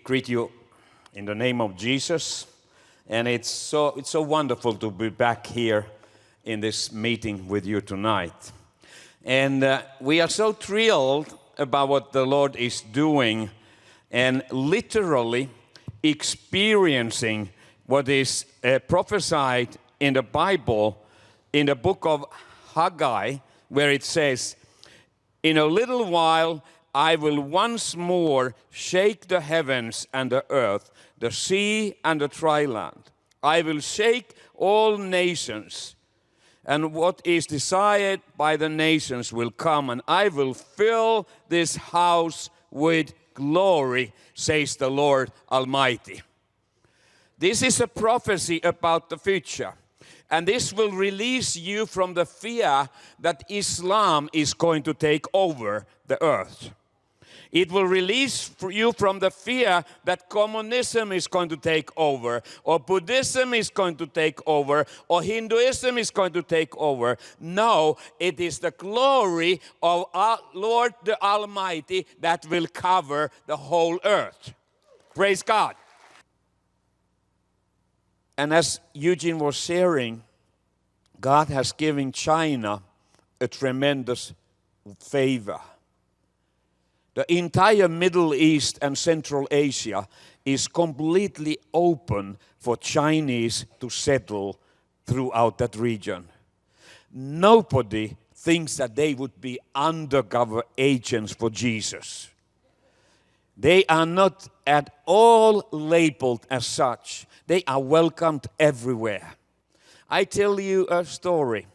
greet you in the name of Jesus, and it's so wonderful to be back here in this meeting with you tonight. And we are so thrilled about what the Lord is doing and literally experiencing what is prophesied in the Bible in the book of Haggai, where it says, "In a little while I will once more shake the heavens and the earth, the sea and the dry land. I will shake all nations, and what is desired by the nations will come, and I will fill this house with glory, says the Lord Almighty." This is a prophecy about the future. And this will release you from the fear that Islam is going to take over the earth. It will release you from the fear that communism is going to take over, or Buddhism is going to take over, or Hinduism is going to take over. No, it is the glory of our Lord the Almighty that will cover the whole earth. Praise God. And as Eugene was sharing, God has given China a tremendous favor. The entire Middle East and Central Asia is completely open for Chinese to settle throughout that region. Nobody thinks that they would be undercover agents for Jesus. They are not at all labeled as such. They are welcomed everywhere. I tell you a story.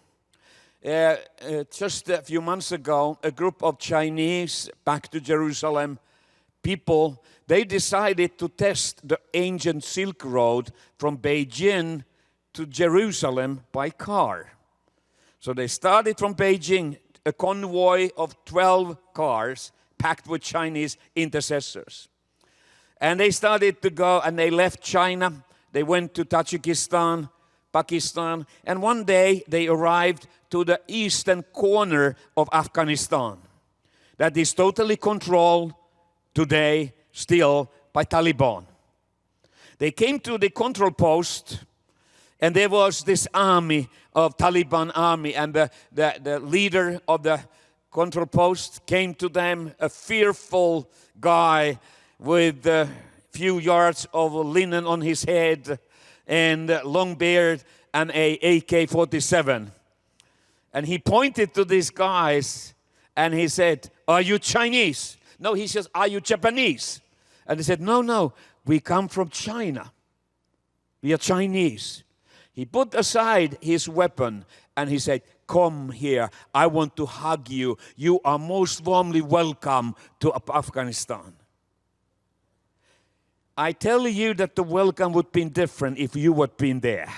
Just a few months ago, a group of Chinese back to Jerusalem people, they decided to test the ancient Silk Road from Beijing to Jerusalem by car. So they started from Beijing, a convoy of 12 cars packed with Chinese intercessors. And they started to go, and they left China. They went to Tajikistan, Pakistan, and one day they arrived to the eastern corner of Afghanistan that is totally controlled today still by Taliban. They came to the control post, and there was this army of Taliban army, and the leader of the control post came to them, a fearful guy with a few yards of linen on his head and long beard and a AK-47. And he pointed to these guys and he said, "Are you Chinese?" No, he says, "Are you Japanese?" And they said, No, we come from China. We are Chinese." He put aside his weapon and he said, "Come here. I want to hug you. You are most warmly welcome to Afghanistan." I tell you that the welcome would have been different if you would have been there,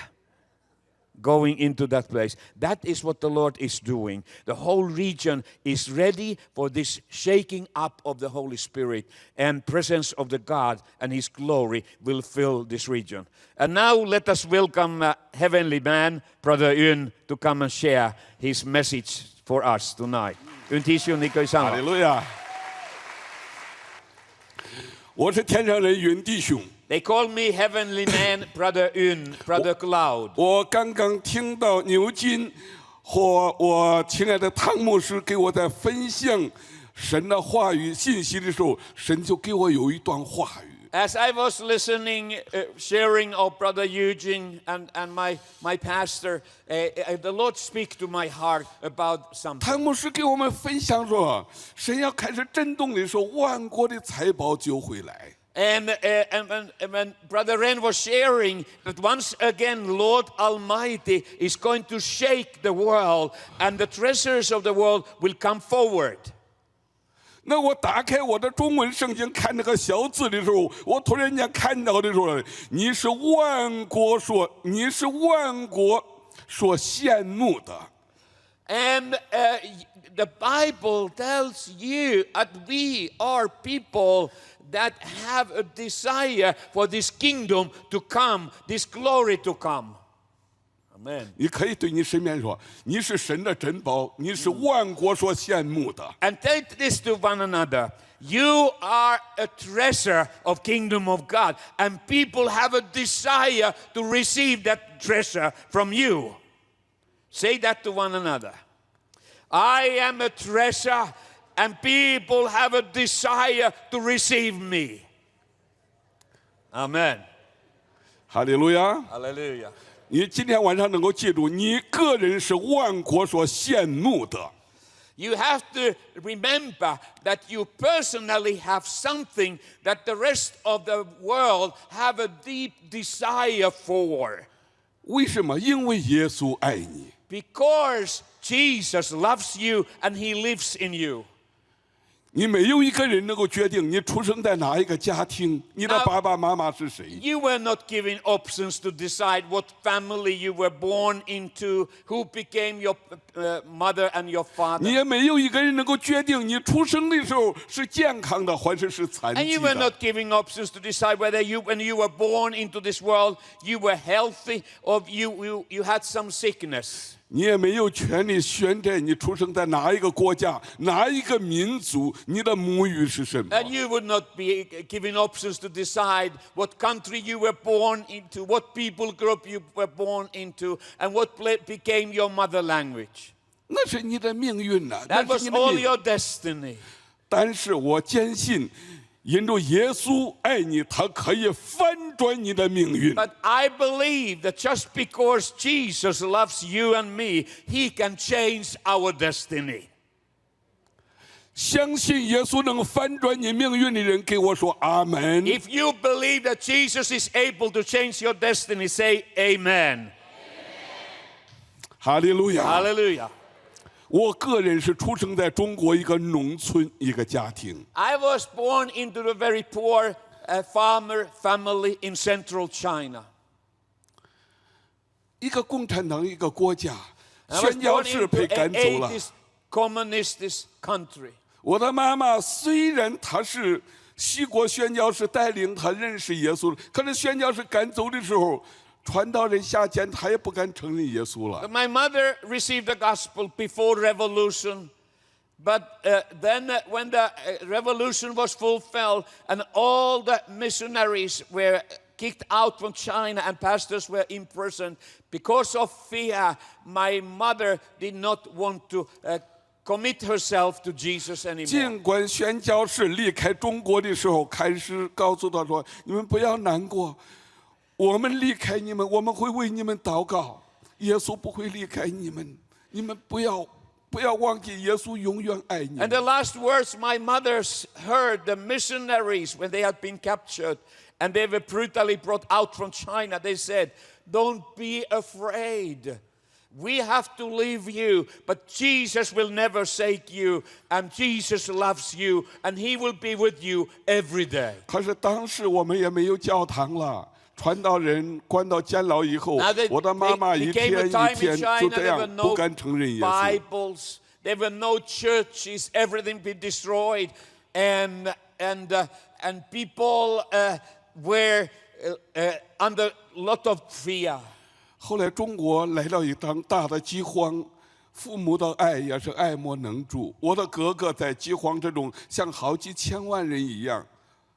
going into that place. That is what the Lord is doing. The whole region is ready for this shaking up of the Holy Spirit, and presence of the God and His glory will fill this region. And now let us welcome Heavenly Man, Brother Yun, to come and share his message for us tonight. Hallelujah. 我是天上人云弟兄。 They call me Heavenly Man, Brother Yun, Brother Cloud. 我刚刚听到牛津和我亲爱的汤牧师给我在分享神的话语信息的时候，神就给我有一段话语。 As I was listening, sharing of Brother Eugene and my pastor, the Lord speak to my heart about something. 汤牧师给我们分享说，神要开始震动的时候，万国的财宝就会来。 And when Brother Ren was sharing that once again, Lord Almighty is going to shake the world, and the treasures of the world will come forward. 那我打开我的中文圣经看那个小字的时候，我突然间看到的时候，你是万国所羡慕的。 And the Bible tells you that we are people that have a desire for this kingdom to come, this glory to come. Amen. 你可以对你身边说：“你是神的珍宝，你是万国所羡慕的。” And take this to one another. You are a treasure of kingdom of God, and people have a desire to receive that treasure from you. Say that to one another. I am a treasure, and people have a desire to receive me. Amen. 哈利路亚！ Hallelujah. 你今天晚上能够记住，你个人是万国所羡慕的。 You have to remember that you personally have something that the rest of the world have a deep desire for. 为什么？因为耶稣爱你。 Because Jesus loves you and He lives in you. 你没有一个人能够决定你出生在哪一个家庭，你的爸爸妈妈是谁。 You were not given options to decide what family you were born into, who became your mother and your 你 father. 也没有一个人能够决定你出生的时候是健康的还是残 And 疾 you were 的。 not given options to decide whether when you were born into this world, you were healthy or you had some sickness. 你也没有权利选择你出生在哪一个国家、哪一个民族，你的母语是什么。 And you would not be given options to decide what country you were born into, what people group you were born into, and what became your mother language. 那是你的命运呐、 That 那是 was 你的 all 命。 your destiny. 但是我坚信，因着耶稣爱你，他可以翻转你的命运。 But I believe that just because Jesus loves you and me, He can change our destiny. 相信耶稣能翻转你命运的人，给我说阿门。 If you believe that Jesus is able to change your destiny, say amen. 哈利路亚！ Hallelujah. 我个人是出生在中国一个农村一个家庭， I was born into a very poor farmer family in central China. 一个共产党一个国家， I was 宣教 born 士被 into 赶 an 走了。 atheist, communist country. 我的妈妈虽然她是西国宣教士带领她认识耶稣，可是宣教士赶走的时候，传道人下监，她也不敢承认耶稣了。 My mother received the gospel before revolution, but then when the revolution was fulfilled and all the missionaries were kicked out from China and pastors were imprisoned, because of fear, my mother did not want to commit herself to Jesus anymore. 尽管宣教士离开中国的时候，开始告诉他说：“你们不要难过，我们离开你们，我们会为你们祷告。耶稣不会离开你们，你们不要忘记，耶稣永远爱你 And 们。” the last words my mother heard the missionaries when they had been captured and they were brutally brought out from China, they said, "Don't be afraid. We have to leave you, but Jesus will never forsake you, and Jesus loves you, and He will be with you every day." 可是当时我们也没有教堂了，传道人关到监牢以后 Now, 我的妈妈一 became 天 a 一 time 天 in 就 China 这 there were 样 no 不敢承认耶稣。 Bibles, there were no churches, everything been destroyed, and people were under a lot of fear. 后来中国来了一场大的饥荒，父母的爱也是爱莫能助。我的哥哥在饥荒之中，像好几千万人一样，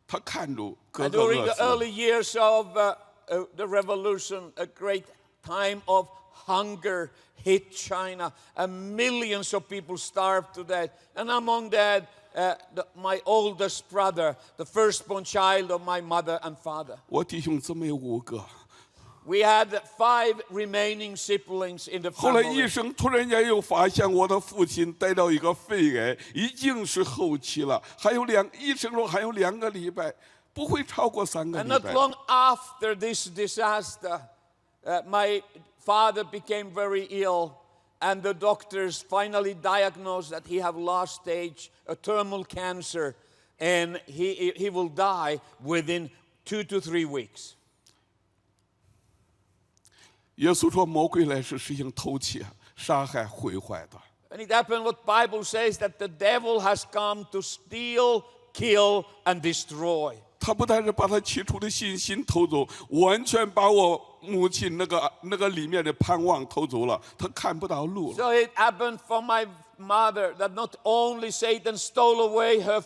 他看着哥 And 哥 during 饿 the 死。 early years of the revolution, a great time of hunger hit China, and millions of people starved to death. And among that, my oldest brother, the firstborn child of my mother and father. 我弟兄姊妹5个。 We had 5 remaining siblings in the 后来医 family. 生突然间又发现我的父亲得到一个肺癌，已经是后期了，医生说还有2个礼拜，不会超过3个 And 礼 not 拜。 long after this disaster, my father became very ill, and the doctors finally diagnosed that he had last stage, a terminal cancer, and he will die within 2 to 3 weeks. 耶稣说魔鬼来是实行偷窃、杀害、毁坏的。 And it happened what Bible says, that the devil has come to steal, kill, and destroy. 他不但是把他起初的信心偷走，完全把我母亲那个里面的盼望偷走了，他看不到路了。 So it happened for my mother that not only Satan stole away her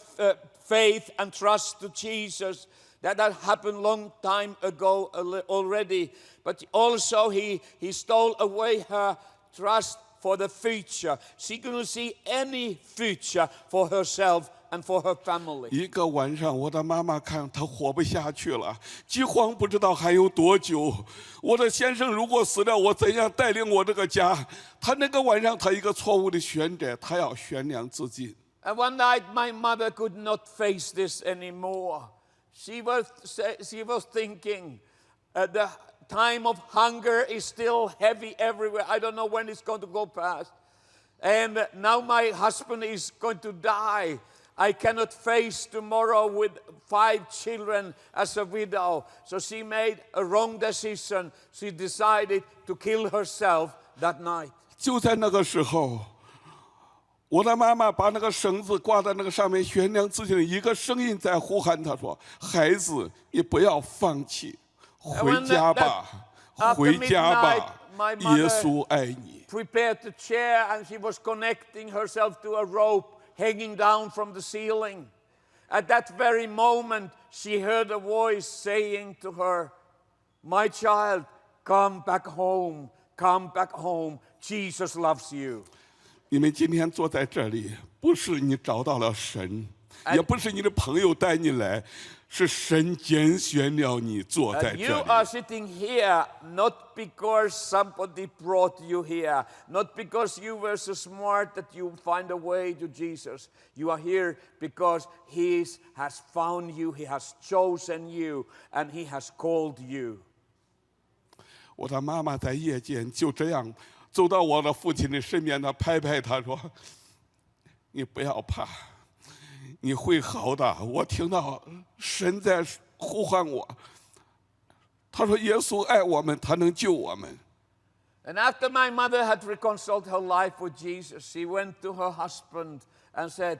faith and trust to Jesus, that happened long time ago already, but also he stole away her trust for the future. She couldn't see any future for herself and for her family. 一个晚上，我的妈妈看她活不下去了，饥荒不知道还有多久。我的先生如果死了，我怎样带领我这个家？她那个晚上，她一个错误的选择，她要悬梁自尽。 And one night my mother could not face this anymore. She was thinking, the time of hunger is still heavy everywhere. I don't know when it's going to go past. And now my husband is going to die. I cannot face tomorrow with 5 children as a widow. So she made a wrong decision. She decided to kill herself that night. 就在那个时候，我的妈妈把那个绳子挂在那个上面悬梁自尽，一个声音在呼喊她说：“孩子，你不要放弃，回家吧，回家吧，耶稣爱你。” Prepared the chair and she was connecting herself to a rope hanging down from the ceiling. At that very moment, she heard a voice saying to her, "My child, come back home, come back home. Jesus loves you." 你们今天坐在这里，不是你找到了神，也不是你的朋友带你来，是神拣选了你坐在这 You 里。 are sitting here not because somebody brought you here, not because you were so smart that you find a way to Jesus. You are here because He has found you, He has chosen you, and He has called you. 我的妈妈在夜间就这样走到我的父亲的身边，她拍拍他说：“你不要怕，你会好的。”我听到神在呼唤我，他说：“耶稣爱我们，他能救我们。” And after my mother had reconciled her life with Jesus, she went to her husband and said,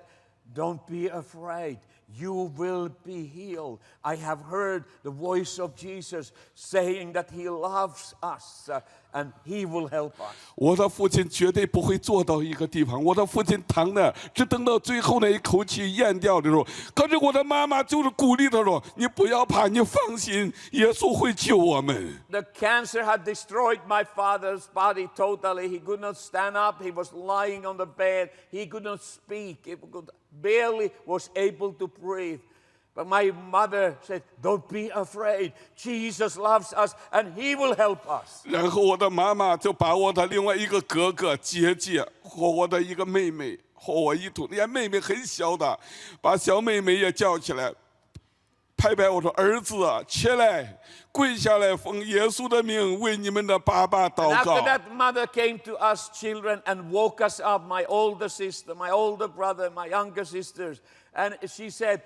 "Don't be afraid. You will be healed. I have heard the voice of Jesus saying that He loves us and He will help us." 我的父亲绝对不会坐到一个地方，我的父亲躺那，只等到最后那一口气咽掉的时候，可是我的妈妈就是鼓励他说：“你不要怕，你放心，耶稣会救我们。” The cancer had destroyed my father's body totally. He could not stand up. He was lying on the bed. He could not speak. He barely was able to breathe. But my mother said, "Don't be afraid. Jesus loves us and He will help us." 然后我的妈妈就把我的另外一个哥哥姐姐和我的一个妹妹和我一同，连妹妹很小的，把小妹妹也叫起来，拍拍我说：“儿子啊，起来，跪下来，奉耶稣的名为你们的爸爸 And 祷告。” after that, mother came to us children and woke us up, my older sister, my older brother, my younger sisters. And she said,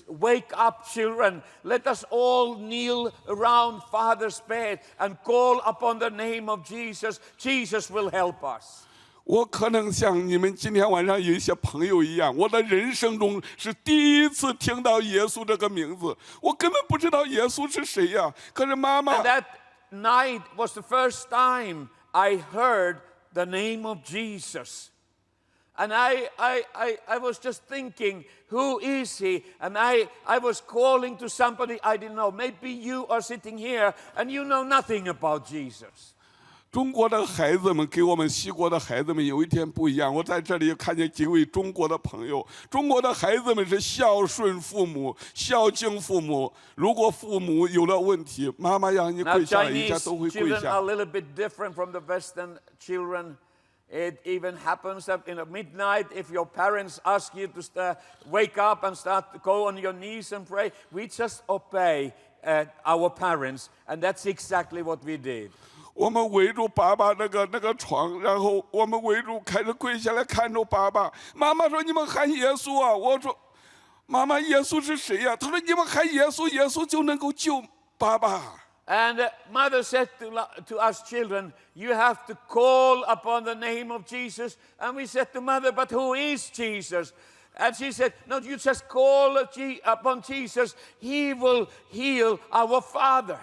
"Wake up, children. Let us all kneel around Father's bed and call upon the name of Jesus. Jesus will help us." 我可能像你们今天晚上有一些朋友一样，我的人生中是第一次听到耶稣这个名字，我根本不知道耶稣是谁呀。可是妈妈 And that night was the first time I heard the name of Jesus. And I was just thinking, who is He? And I was calling to somebody I didn't know. Maybe you are sitting here and you know nothing about Jesus. 中国的孩子们跟我们西国的孩子们有一点不一样。我在这里看见几位中国的朋友，中国的孩子们是孝顺父母、孝敬父母。如果父母有了问题，妈妈让你 Now 跪下来，人家 Chinese 都会跪 children are 下 a。little bit different from the Western children. It even happens that in the midnight, if your parents ask you to wake up and start to go on your knees and pray, we just obey our parents, and that's exactly what we did. 我们围住爸爸那个床，然后我们围住开始跪下来看着爸爸。妈妈说：“你们喊耶稣啊！”我说：“妈妈，耶稣是谁呀？”她说：“你们喊耶稣，耶稣就能够救爸爸。” And mother said to us children, "You have to call upon the name of Jesus." And we said to mother, "But who is Jesus?" And she said, no, you just call upon Jesus. He will heal our father.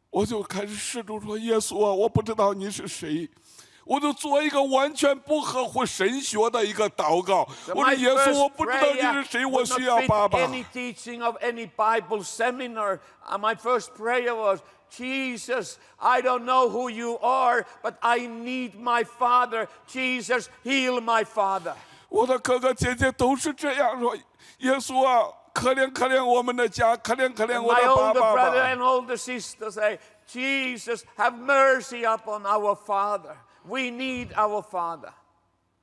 我就开始试图说：“耶稣啊，我不知道你是谁。”我就做一个完全不合乎神学的一个祷告。我说：“耶稣，我不知道你是谁，我需要爸爸。” Any teaching of any Bible seminar, my first prayer was, Jesus, I don't know who you are, but I need my father. Jesus, heal my father. 我的哥哥姐姐都是这样说：“耶稣啊，可怜可怜我们的家，可怜可怜我 My 的爸 older 爸 brother 吧。” and older sister say, Jesus, have mercy upon our father. We need our father.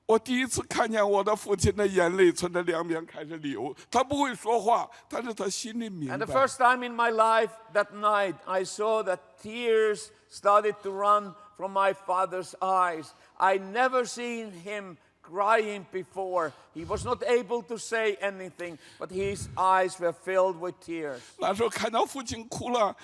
我第一次看见我的父亲的眼泪从这两边开始流，他不会说话，但是他心里明 And the 白。 first time in my life that night, I saw that tears started to run from my father's eyes. I never seen him crying before. He was not able to say anything, but his eyes were filled with tears. 那时候看到父亲哭了，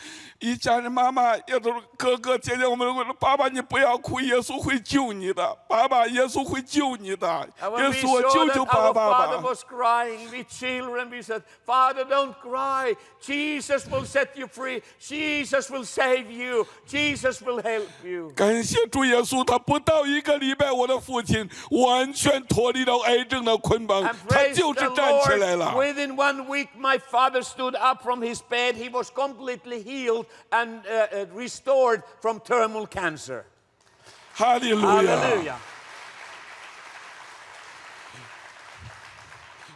一家人妈妈也都是哥哥姐姐，我们都说：“爸爸，你不要哭，耶稣会救你的。爸爸，耶稣会救你的。 And 耶 when we 稣，我 saw 救 that 救 our 爸爸 father 吧。” was crying, we children, we said, Father, don't cry. Jesus will set you free. Jesus will save you. Jesus will help you. 感谢主耶稣，他不到一个礼拜，我的父亲完全脱离了癌症的捆绑， And 他 praise 就是 the 站起来 Lord, 了。 within 1 week, my father stood up from his bed. He was completely healed and restored from terminal cancer. 哈利路亚！ Hallelujah.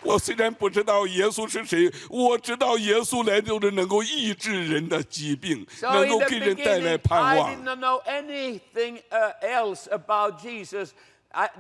我虽然不知道耶稣是谁，我知道耶稣来就是能够医治人的疾病， So 能 in 够 the 给人带来 beginning, 盼 I 望 did。not know anything else about Jesus.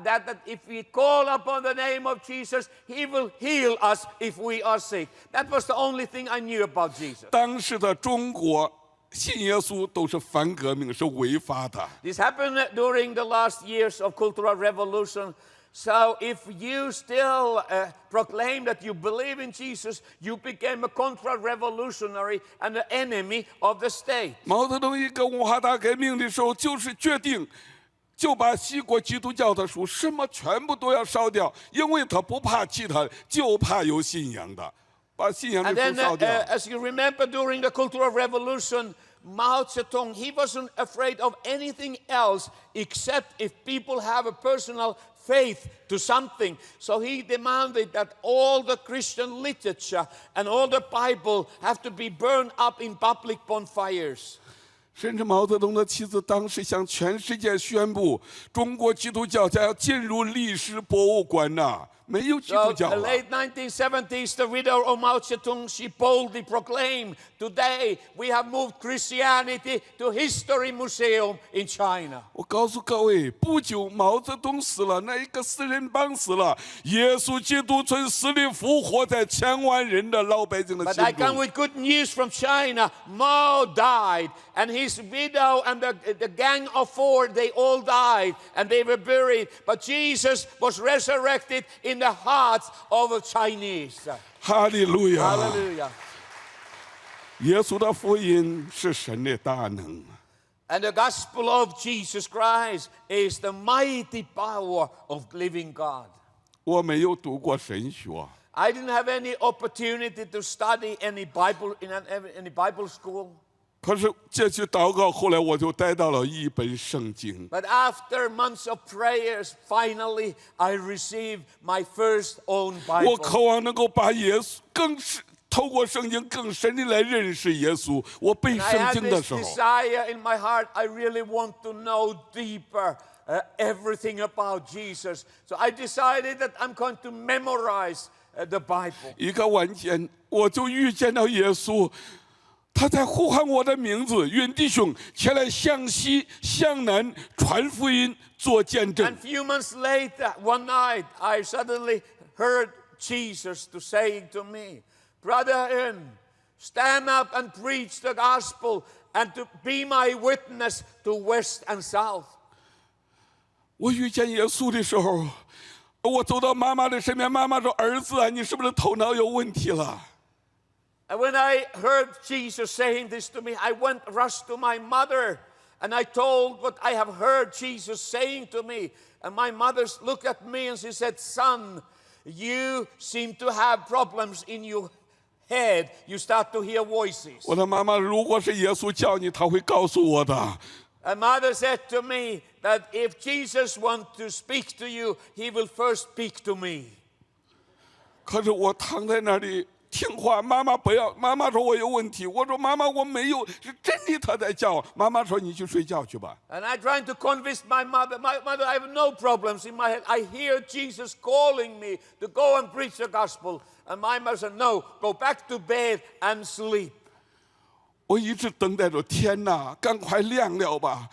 That if we call upon the name of Jesus, He will heal us if we are sick. That was the only thing I knew about Jesus. 当时的中国信耶稣都是反革命，是违法的。 This happened during the last years of Cultural Revolution. So if you still proclaim that you believe in Jesus, you became a contra-revolutionary and an enemy of the state. 毛泽东一个文化大革命的时候，就是决定就把西国基督教的书什么全部都要烧掉，因为他不怕其他，就怕有信仰的，把信仰的 And 书 then, 烧掉。 as you remember, during the Cultural Revolution, Mao Zedong, he wasn't afraid of anything else except if people have a personal faith to something. So he demanded that all the Christian literature and all the Bible have to be burned up in public bonfires. 甚至毛泽东的妻子当时向全世界宣布，中国基督教将要进入历史博物馆呐、没有基督 So 教 the 了。 late 1970s, the widow of Mao Zedong, she boldly proclaimed, today we have moved Christianity to History Museum in China. 我告诉各位，不久毛泽东死了，那一个四人帮死了，耶稣基督从死里复活在千万人的老百姓的 But 心 I come 中。 with good news from China. Mao died, and his widow and the gang of four, they all died, and they were buried. But Jesus was resurrected in the hearts of the Chinese. 哈利路亚！ Hallelujah. 耶稣的福音是神的大能。 And the gospel of Jesus Christ is the mighty power of living God. 我没有读过神学， I didn't have any opportunity to study any Bible in any Bible school. 可是这去祷告，后来我就带到了一本圣经。 But after months of prayers, finally I received my first own 我 Bible. 渴望能够把耶稣更是透过圣经更深的来认识耶稣。我背 And I 圣 had 经的 this 时候， desire in my heart. I really want to know deeper everything about Jesus. So I decided that I'm going to memorize the Bible. 一个晚间我就遇见了耶稣，他在呼喊我的名字，愿弟兄前来向西向南传福音，做见证 And。few months later, one night, I suddenly heard Jesus to saying to me, Brother Ern, stand up and preach the gospel and to be my witness to West and South. 我遇见耶稣的时候，我走到妈妈的身边，妈妈说：“儿子啊，你是不是头脑有问题了？” And when I heard Jesus saying this to me, I rushed to my mother And I told what I have heard Jesus saying to me. And my mother looked at me and she said, "Son, you seem to have problems in your head. You start to hear voices." 我的妈妈，如果是耶稣叫你，他会告诉我的。And mother said to me that if Jesus wants to speak to you, he will first speak to me. 可是我躺在那里听话，妈妈不要，妈妈说我有问题，我说妈妈我没有，是真的他在叫我。妈妈说你去睡觉去吧。And I tried to convince my mother, I have no problems in my head. I hear Jesus calling me to go and preach the gospel. And my mother said, "No, go back to bed and sleep." 我一直等待着天哪，赶快亮了吧！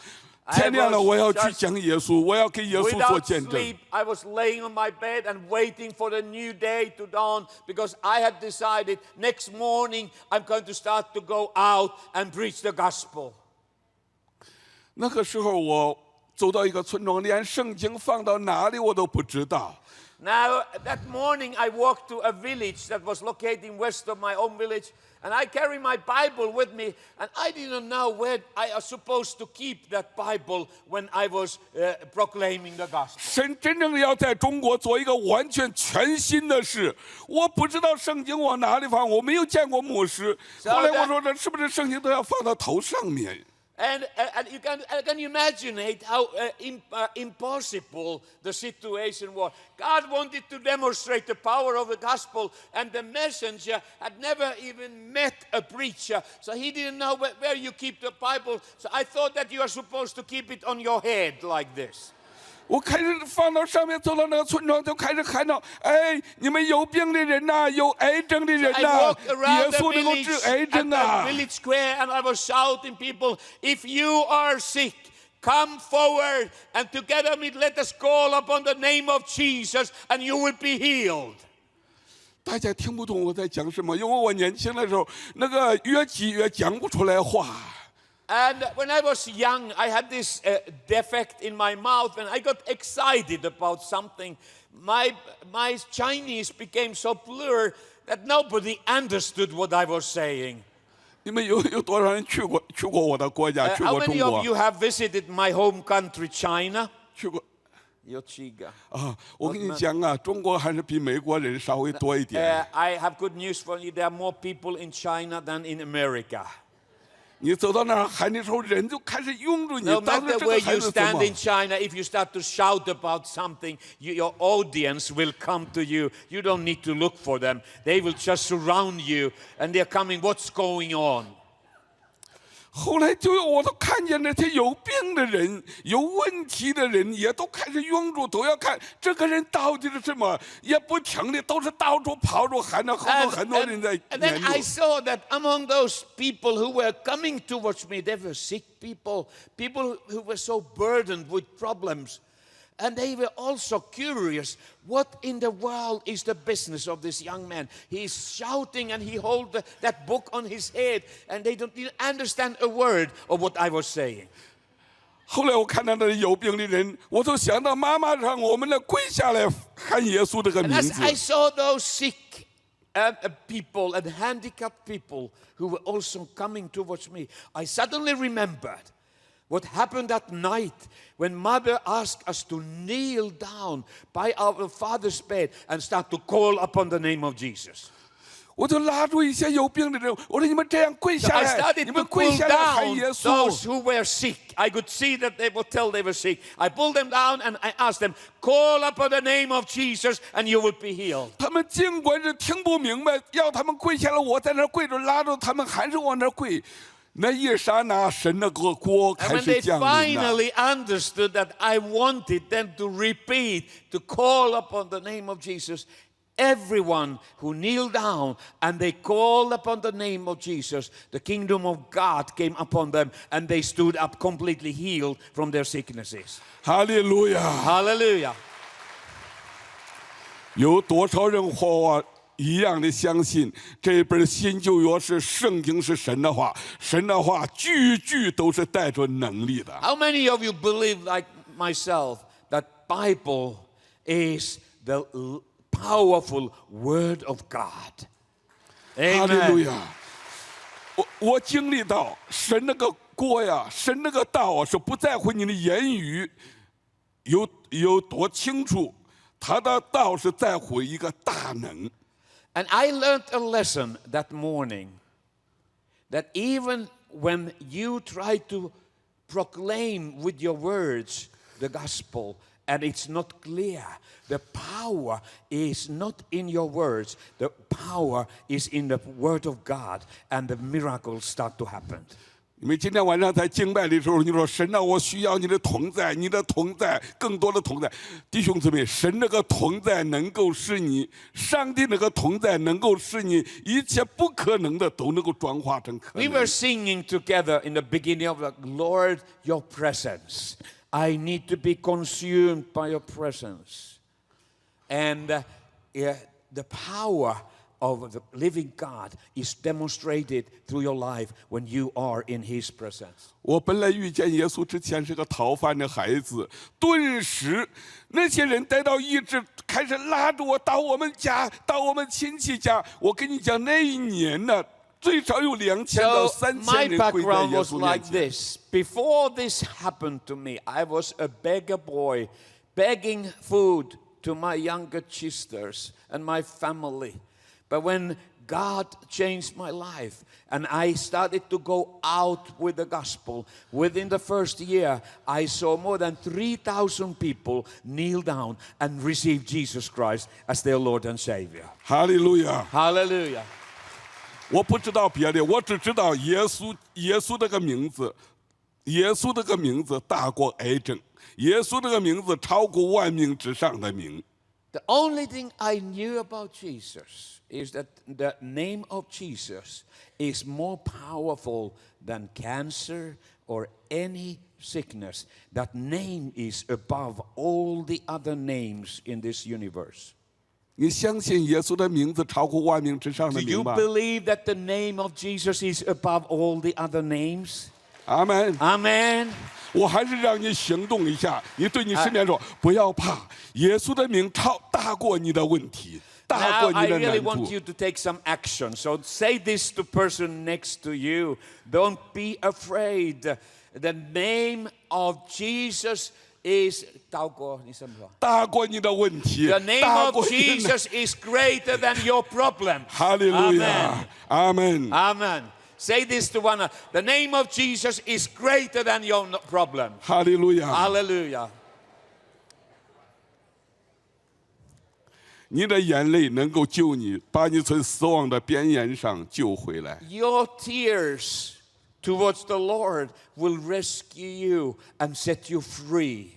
天亮了，我要去讲耶稣，我要给耶稣做 Without 见证。 sleep, I was laying on my bed and waiting for the new day to dawn because I had decided next morning I'm going to start to go out and preach the gospel. 那个时候我走到一个村庄，连圣经放到哪里我都不知道。 Now, that morning I walked to a village that was located west of my own village, and I carried my Bible with me, and I didn't know where I was supposed to keep that Bible when I was proclaiming the gospel. 神真正要在中国做一个完全全新的事，我不知道圣经往哪里放，我没有见过牧师。后来我说这是不是圣经都要放到头上面？ And you can imagine how impossible the situation was. God wanted to demonstrate the power of the gospel, and the messenger had never even met a preacher, so he didn't know where you keep the Bible. So I thought that you are supposed to keep it on your head like this. 我开始放到上面，走到那个村庄就开始喊到：“哎，你们有病的人呐、有癌症的人 I 呐、 walked 耶 around the 稣能够 village 治癌 at 症 the 啊！ village square, and I was shouting, "People, if you are sick, come forward, and together let us call upon the name of Jesus, and you will be healed." 大家听不懂我在讲什么，因为我年轻的时候那个越急越讲不出来话。 And when I was young, I had this defect in my mouth. When I got excited about something, my Chinese became so blurred that nobody understood what I was saying. 你们有多少人去过我的国家，去 How 过中 many 国 of？you have visited my home country, China? 去过 Yochiga. 啊！我跟你讲啊，中国还是比美国人稍微多一点。 I have good news for you. There are more people in China than in America. 你走到那儿喊的时候，人就开始拥住你。 No 当时 matter 这 where 个孩 you 子怎 stand 么？ in China, if you start to shout about something, your audience will come to you. You don't need to look for them. They will just surround you, and they're coming, "What's going on?" 后来我都看见那些有病的人、有问题的人，也都开始拥住，都要看这个人到底是什么，也不停的，都是到处跑着喊着，后头很多人在 And 研 then I 究。 saw that among those people who were coming towards me, they were sick people, people who were so burdened with problems. And they were also curious, what in the world is the business of this young man? He's shouting and he holds that book on his head, and they don't understand a word of what I was saying. 后来我看到那有病的人，我就想到妈妈让我们来跪下来喊耶稣这个 And 名 as 字。 I saw those sick people and handicapped people who were also coming towards me, I suddenly remembered what happened that night when Mother asked us to kneel down by our father's bed and start to call upon the name of Jesus. 我就拉住一些有病的人，我说你们这样跪 So 下 I 来， started 你 to 们跪 pull 下来喊 down 耶 those 稣。 who were sick. I could see that they would tell they were sick. I pulled them down and I asked them, "Call upon the name of Jesus and you will be healed." 他们尽管是听不明白，要他们跪下来，我在那儿跪着，拉着他们还是往那儿跪。那一刹那，神的国 And 开 when 始 they 降临了。 finally understood that I wanted them to repeat, to call upon the name of Jesus, everyone who kneeled down and they called upon the name of Jesus, the kingdom of God came upon them and they stood up completely healed from their sicknesses. 哈利路亚！ Hallelujah. 有多少人和我一样的相信这本新旧约是圣经是神的话，神的话句句都是带着能力的。 How many of you believe like myself that Bible is the powerful word of God? 哈利路 Amen. 亚！我经历到神那个过呀，神那个道啊，是不在乎你的言语有多清楚，他的道是在乎一个大能。 And I learned a lesson that morning that even when you try to proclaim with your words the gospel and it's not clear, the power is not in your words, the power is in the word of God, and the miracles start to happen. 你们今天晚上在敬拜的时候，你说神啊，我需要你的同在，你的同在，更多的同在。弟兄姊妹，神那个同在能够使你，上帝那个同在能够使你一切不可能的都能够转化成可 We 能。 were singing together in the beginning of the Lord, your presence. I need to be consumed by your presence. And the power of the living God is demonstrated through your life when you are in His presence. 我本来遇见耶稣之前是个逃犯的孩子，顿时那些人得到医治，开始拉着我到我们家，到我们亲戚家。我跟你讲，那一年呢，最少有2000到 So 3000 my 人跪在 background 耶 was 稣面 like 前。 this. Before this happened to me, I was a beggar boy, begging food to my younger sisters and my family. But when God changed my life and I started to go out with the gospel, within the first year, I saw more than 3,000 people kneel down and receive Jesus Christ as their Lord and Savior. 哈利路亚！ Hallelujah. 我不知道别的，我只知道耶稣这个名字，耶稣这个名字大过癌症，耶稣这个名字超过万名之上的名。 The only thing I knew about Jesus is that the name of Jesus is more powerful than cancer or any sickness. That name is above all the other names in this universe. 你相信耶稣的名字超过万名之上 Do 的 you 名吗？ believe that the name of Jesus is above all the other names? 阿门。 Amen. 我还是让你行动一下，你对你身边说，不要怕，耶稣的名大过你的问题，大 Now 过 I 你的 really 难 want 处。 you to take some action. So say this to person next to you. Don't be afraid. The name of Jesus is 大过你的问题， The name 大 of 过你的。 Jesus is greater than your problem. 哈利路亚，阿门。 Amen. Say this to one another. The name of Jesus is greater than your problem. 哈利路亚， Hallelujah. 你的眼泪能够救你，把你从死亡的边缘上救回来。 Your tears towards the Lord will rescue you and set you free.